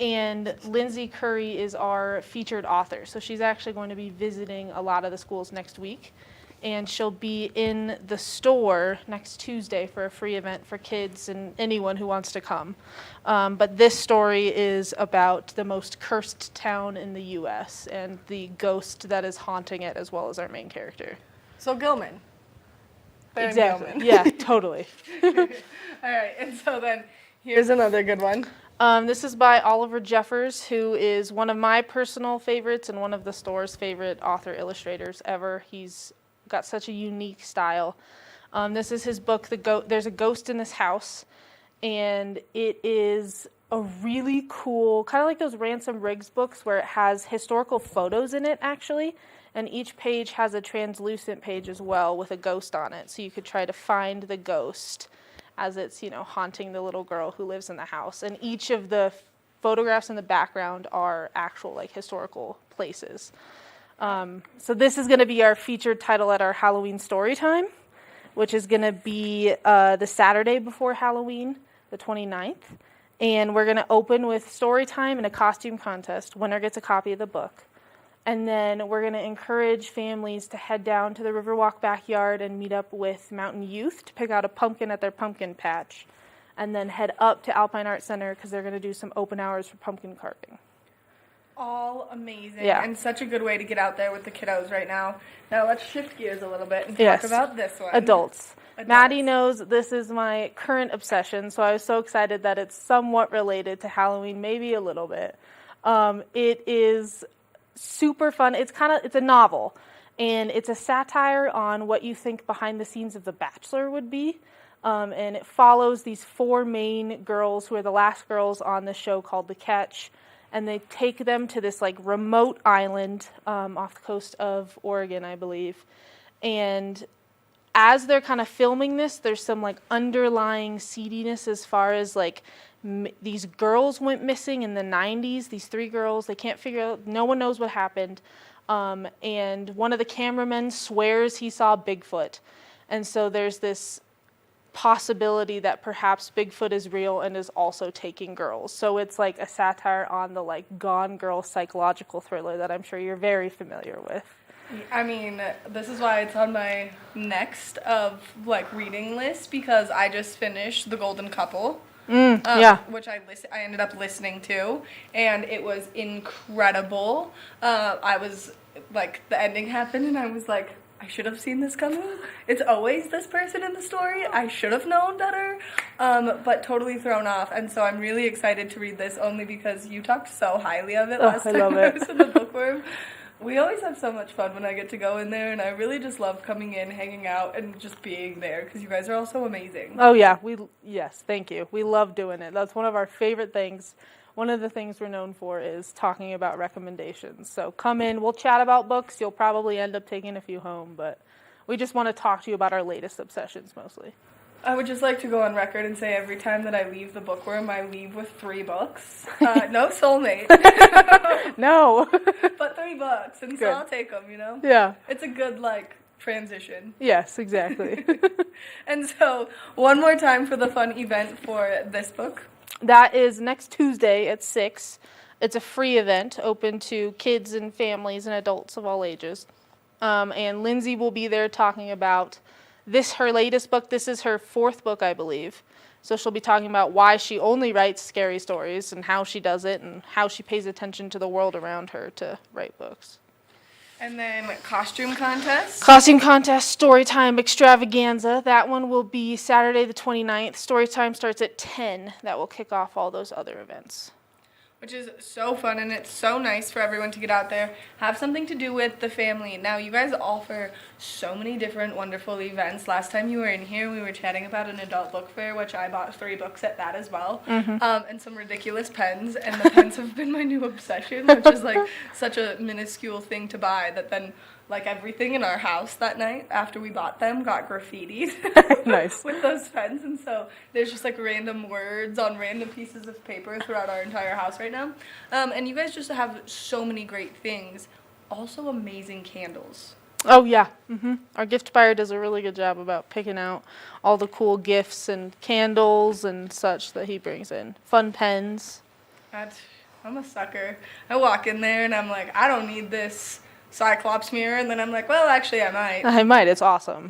and Lindsay Curry is our featured author. So she's actually going to be visiting a lot of the schools next week, and she'll be in the store next Tuesday for a free event for kids and anyone who wants to come. But this story is about the most cursed town in the U.S. and the ghost that is haunting it, as well as our main character. So Gilman. Baron Exactly. Gilman. Yeah, totally. All right, and so then here's another good one. This is by Oliver Jeffers, who is one of my personal favorites and one of the store's favorite author-illustrators ever. He's got such a unique style. This is his book, There's a Ghost in This House, and it is a really cool, kind of like those Ransom Riggs books where it has historical photos in it, actually. And each page has a translucent page as well with a ghost on it. So you could try to find the ghost as it's, haunting the little girl who lives in the house. And each of the photographs in the background are actual, historical places. So this is going to be our featured title at our Halloween story time, which is going to be the Saturday before Halloween, the 29th. And we're going to open with story time and a costume contest. Winner gets a copy of the book. And then we're going to encourage families to head down to the Riverwalk backyard and meet up with Mountain Youth to pick out a pumpkin at their pumpkin patch. And then head up to Alpine Art Center because they're going to do some open hours for pumpkin carving. All amazing. Yeah. And such a good way to get out there with the kiddos right now. Now let's shift gears a little bit and Yes. talk about this one. Adults. Maddie knows this is my current obsession, so I was so excited that it's somewhat related to Halloween, maybe a little bit. It is super fun. It's a novel, and it's a satire on what you think behind the scenes of The Bachelor would be. And it follows these 4 main girls who are the last girls on the show called The Catch, and they take them to this remote island off the coast of Oregon, I believe. And as they're kind of filming this, there's some underlying seediness as far as these girls went missing in the 90s. These 3 girls, they can't figure out, no one knows what happened. And one of the cameramen swears he saw Bigfoot. And so there's this possibility that perhaps Bigfoot is real and is also taking girls. So it's a satire on the Gone Girl psychological thriller that I'm sure you're very familiar with. I mean, this is why it's on my next of reading list, because I just finished The Golden Couple. Which I ended up listening to, and it was incredible. I was the ending happened, and I was I should have seen this coming. It's always this person in the story. I should have known better, but totally thrown off. And so I'm really excited to read this, only because you talked so highly of it last time I was in the bookworm. We always have so much fun when I get to go in there, and I really just love coming in, hanging out, and just being there, because you guys are all so amazing. Oh, yeah. Yes, thank you. We love doing it. That's one of our favorite things. One of the things we're known for is talking about recommendations. So come in. We'll chat about books. You'll probably end up taking a few home, but we just want to talk to you about our latest obsessions mostly. I would just like to go on record and say every time that I leave the bookworm, I leave with 3 books. No soulmate. No. But 3 books, and Good. so I'll take them, Yeah. It's a good, transition. Yes, exactly. And so, one more time for the fun event for this book. That is next Tuesday at 6. It's a free event open to kids and families and adults of all ages. And Lindsay will be there talking about her latest book. This is her 4th book, I believe. So she'll be talking about why she only writes scary stories and how she does it and how she pays attention to the world around her to write books. And then costume contest. Costume contest, storytime extravaganza. That one will be Saturday the 29th. Storytime starts at 10. That will kick off all those other events. Which is so fun, and it's so nice for everyone to get out there, have something to do with the family. Now, you guys offer so many different wonderful events. Last time you were in here, we were chatting about an adult book fair, which I bought 3 books at that as well, and some ridiculous pens, and the pens have been my new obsession, which is such a minuscule thing to buy that then everything in our house that night after we bought them got graffitied. Nice. With those pens, and so there's just random words on random pieces of paper throughout our entire house right now. And you guys just have so many great things. Also amazing candles. Oh, yeah. Our gift buyer does a really good job about picking out all the cool gifts and candles and such that he brings in. Fun pens. I'm a sucker. I walk in there and I'm like, I don't need this Cyclops mirror, and then I'm like, well, actually, I might. I might. It's awesome.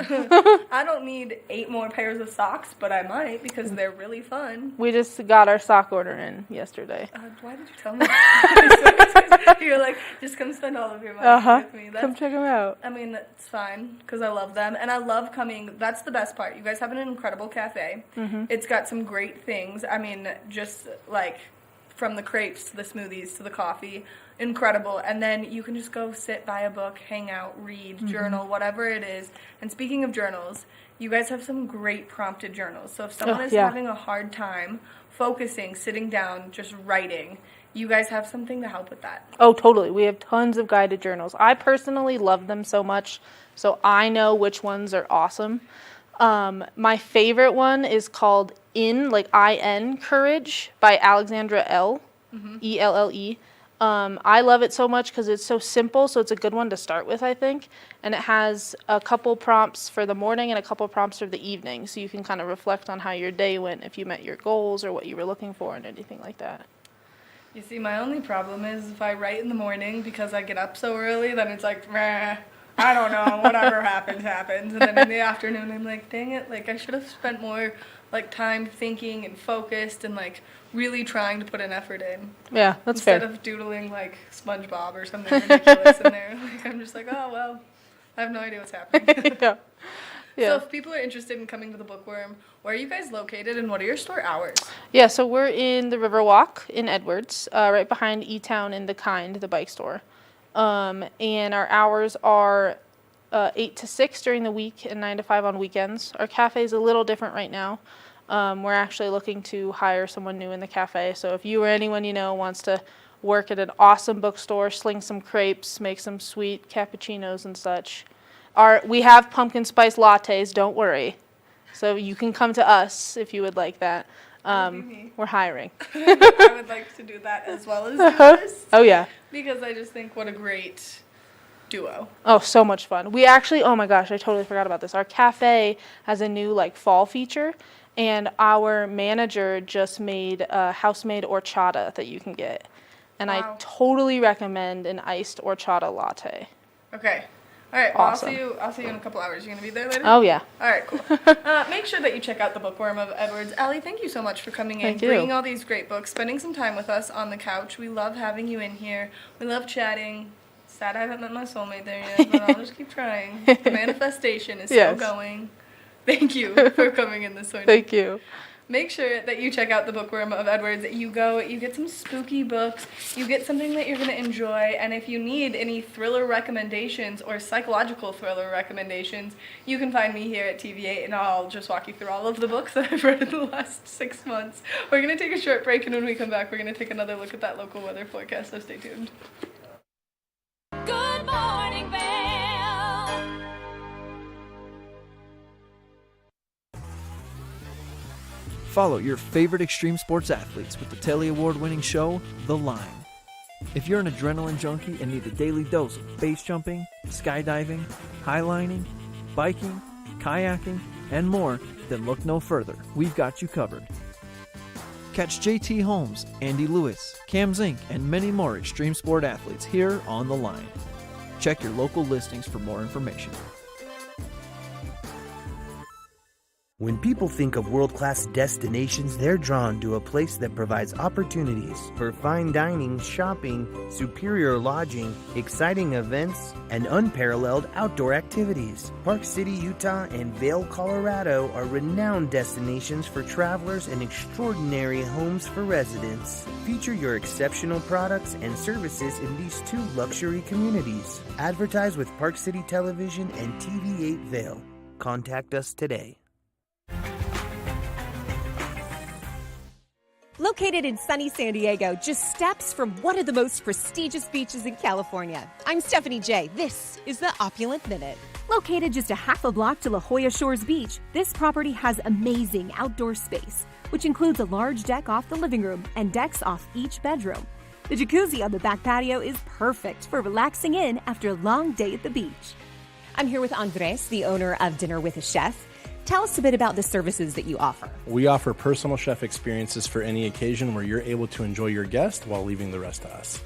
I don't need 8 more pairs of socks, but I might because they're really fun. We just got our sock order in yesterday. Why did you tell me that? You're like, just come spend all of your money with me. Come check them out. I mean, that's fine because I love them, and I love coming. That's the best part. You guys have an incredible cafe. It's got some great things. I mean, just from the crepes to the smoothies to the coffee. Incredible. And then you can just go sit, buy a book, hang out, read, journal, whatever it is. And speaking of journals, you guys have some great prompted journals. So if someone is having a hard time focusing, sitting down, just writing, you guys have something to help with that. Oh, totally. We have tons of guided journals. I personally love them so much, so I know which ones are awesome. My favorite one is called I-N, Courage by Alexandra Ell, E-L-L-E. I love it so much because it's so simple, so it's a good one to start with, I think. And it has a couple prompts for the morning and a couple prompts for the evening, so you can kind of reflect on how your day went, if you met your goals or what you were looking for and anything like that. You see, my only problem is if I write in the morning because I get up so early, then it's like, meh, I don't know, whatever happens, happens. And then in the afternoon, I'm like, dang it, like I should have spent more like time thinking and focused and like really trying to put an effort in. Yeah, that's fair. Instead of doodling like SpongeBob or something ridiculous in there. Like I'm just like, oh, well, I have no idea what's happening. So if people are interested in coming to the Bookworm, where are you guys located and what are your store hours? Yeah, so we're in the Riverwalk in Edwards, right behind E-Town in the Kind, the bike store. And our hours are 8 to 6 during the week and 9 to 5 on weekends. Our cafe is a little different right now. We're actually looking to hire someone new in the cafe. So if you or anyone you know wants to work at an awesome bookstore, sling some crepes, make some sweet cappuccinos and such. We have pumpkin spice lattes, don't worry. So you can come to us if you would like that. We're hiring. I would like to do that as well as do this. Oh, yeah. Because I just think what a great duo. Oh, so much fun. We actually, oh my gosh, I totally forgot about this. Our cafe has a new fall feature, and our manager just made a house-made horchata that you can get. And I totally recommend an iced horchata latte. Okay. All right, well, Awesome. I'll see you in a couple hours. You going to be there later? Oh, yeah. All right, cool. Make sure that you check out the Bookworm of Edwards. Allie, thank you so much for coming in, Thank you. bringing all these great books, spending some time with us on the couch. We love having you in here. We love chatting. Sad I haven't met my soulmate there yet, but I'll just keep trying. The manifestation is still going. Thank you for coming in this morning. Thank you. Make sure that you check out the Bookworm of Edwards. You go, you get some spooky books, you get something that you're going to enjoy, and if you need any thriller recommendations or psychological thriller recommendations, you can find me here at TV8, and I'll just walk you through all of the books that I've read in the last 6 months. We're going to take a short break, and when we come back, we're going to take another look at that local weather forecast, so stay tuned. Good morning, Vail. Follow your favorite extreme sports athletes with the Telly Award-winning show, The Line. If you're an adrenaline junkie and need a daily dose of base jumping, skydiving, highlining, biking, kayaking, and more, then look no further. We've got you covered. Catch JT Holmes, Andy Lewis, Cam Zink, and many more extreme sport athletes here on The Line. Check your local listings for more information. When people think of world-class destinations, they're drawn to a place that provides opportunities for fine dining, shopping, superior lodging, exciting events, and unparalleled outdoor activities. Park City, Utah, and Vail, Colorado are renowned destinations for travelers and extraordinary homes for residents. Feature your exceptional products and services in these two luxury communities. Advertise with Park City Television and TV8 Vail. Contact us today. Located in sunny San Diego, just steps from one of the most prestigious beaches in California. I'm Stephanie J. This is the Opulent Minute. Located just a half a block to La Jolla Shores Beach, this property has amazing outdoor space, which includes a large deck off the living room and decks off each bedroom. The jacuzzi on the back patio is perfect for relaxing in after a long day at the beach. I'm here with Andres, the owner of Dinner with a Chef. Tell us a bit about the services that you offer. We offer personal chef experiences for any occasion where you're able to enjoy your guest while leaving the rest to us.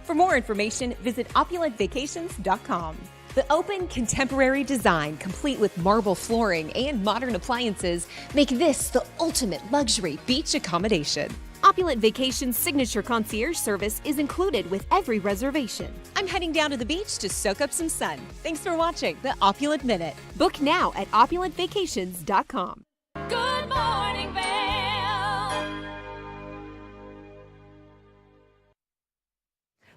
For more information, visit opulentvacations.com. The open, contemporary design, complete with marble flooring and modern appliances, make this the ultimate luxury beach accommodation. Opulent Vacations' signature concierge service is included with every reservation. I'm heading down to the beach to soak up some sun. Thanks for watching the Opulent Minute. Book now at opulentvacations.com. Good morning, Vail.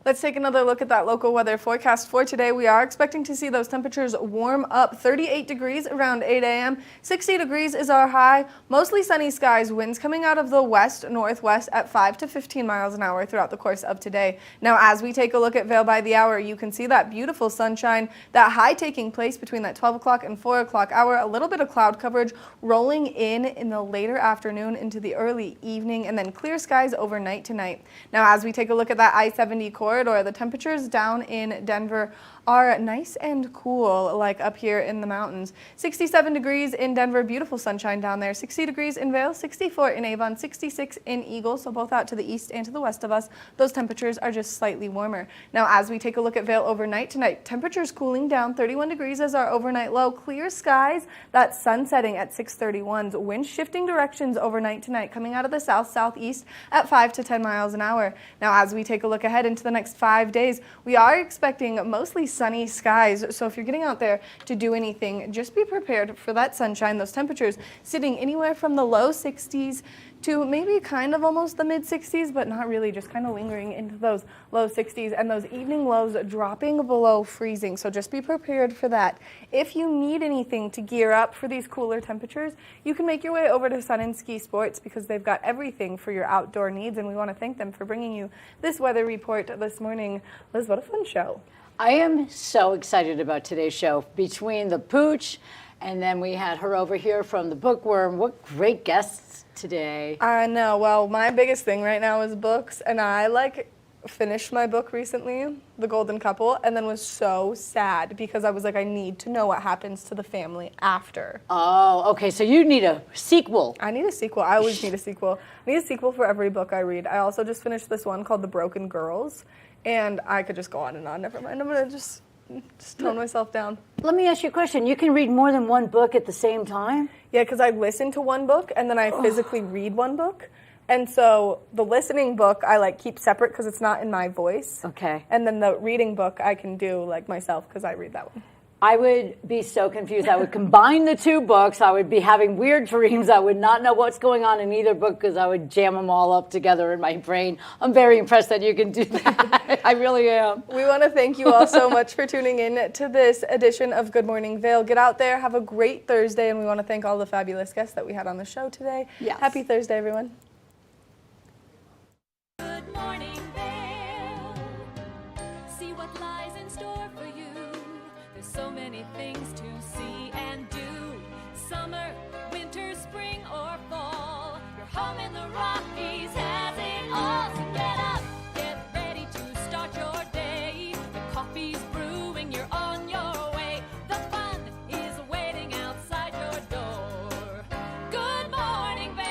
Let's take another look at that local weather forecast for today. We are expecting to see those temperatures warm up. 38 degrees around 8 a.m. 60 degrees is our high. Mostly sunny skies, winds coming out of the west-northwest at 5 to 15 miles an hour throughout the course of today. Now, as we take a look at Vail by the hour, you can see that beautiful sunshine, that high taking place between that 12 o'clock and 4 o'clock hour. A little bit of cloud coverage rolling in the later afternoon into the early evening, and then clear skies overnight tonight. Now, as we take a look at that I-70 corridor, the temperatures down in Denver are nice and cool, like up here in the mountains. 67 degrees in Denver, beautiful sunshine down there. 60 degrees in Vail, 64 in Avon, 66 in Eagle, so both out to the east and to the west of us. Those temperatures are just slightly warmer. Now, as we take a look at Vail overnight tonight, temperatures cooling down. 31 degrees as our overnight low. Clear skies, that sun setting at 6:31. Wind shifting directions overnight tonight, coming out of the south-southeast at 5 to 10 miles an hour. Now, as we take a look ahead into the next 5 days, we are expecting mostly sunny skies. So if you're getting out there to do anything, just be prepared for that sunshine. Those temperatures sitting anywhere from the low 60s to maybe kind of almost the mid 60s, but not really, just kind of lingering into those low 60s, and those evening lows dropping below freezing. So just be prepared for that. If you need anything to gear up for these cooler temperatures, you can make your way over to Sun and Ski Sports, because they've got everything for your outdoor needs, and we want to thank them for bringing you this weather report this morning. Liz, what a fun show. I am so excited about today's show. Between the pooch, and then we had her over here from the Bookworm. What great guests today. I know. Well, my biggest thing right now is books, and I finished my book recently, The Golden Couple, and then was so sad because I was like, I need to know what happens to the family after. Oh, okay. So you need a sequel. I need a sequel. I always need a sequel. I need a sequel for every book I read. I also just finished this one called The Broken Girls, and I could just go on and on. Never mind. I'm going to just tone myself down. Let me ask you a question. You can read more than one book at the same time? Yeah, because I listen to one book, and then I physically read one book. And so the listening book I keep separate because it's not in my voice. Okay. And then the reading book I can do myself because I read that one. I would be so confused. I would combine the two books. I would be having weird dreams. I would not know what's going on in either book because I would jam them all up together in my brain. I'm very impressed that you can do that. I really am. We want to thank you all so much for tuning in to this edition of Good Morning Vail. Get out there, have a great Thursday, and we want to thank all the fabulous guests that we had on the show today. Yes. Happy Thursday, everyone. Good morning, Vail. See what lies in store for you. There's so many things to see and do. Summer, winter, spring, or fall. Your home in the Rockies has it all. So get up, get ready to start your day. The coffee's brewing, you're on your way. The fun is waiting outside your door. Good morning, Vail.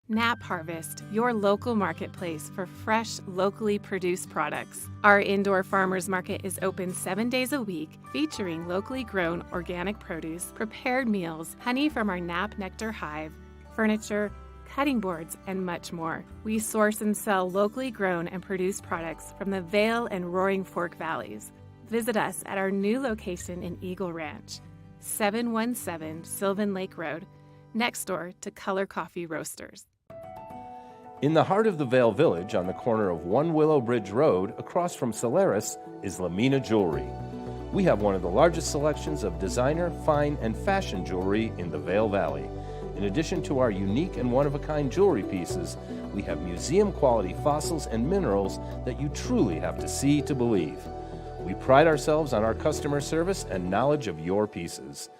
Nap Harvest, your local marketplace for fresh, locally produced products. Our indoor farmers market is open 7 days a week, featuring locally grown organic produce, prepared meals, honey from our Nap Nectar hive, furniture, cutting boards, and much more. We source and sell locally grown and produced products from the Vail and Roaring Fork Valleys. Visit us at our new location in Eagle Ranch, 717 Sylvan Lake Road, next door to Color Coffee Roasters. In the heart of the Vail Village, on the corner of One Willow Bridge Road, across from Solaris, is Lamina Jewelry. We have one of the largest selections of designer, fine, and fashion jewelry in the Vail Valley. In addition to our unique and one-of-a-kind jewelry pieces, we have museum-quality fossils and minerals that you truly have to see to believe. We pride ourselves on our customer service and knowledge of your pieces.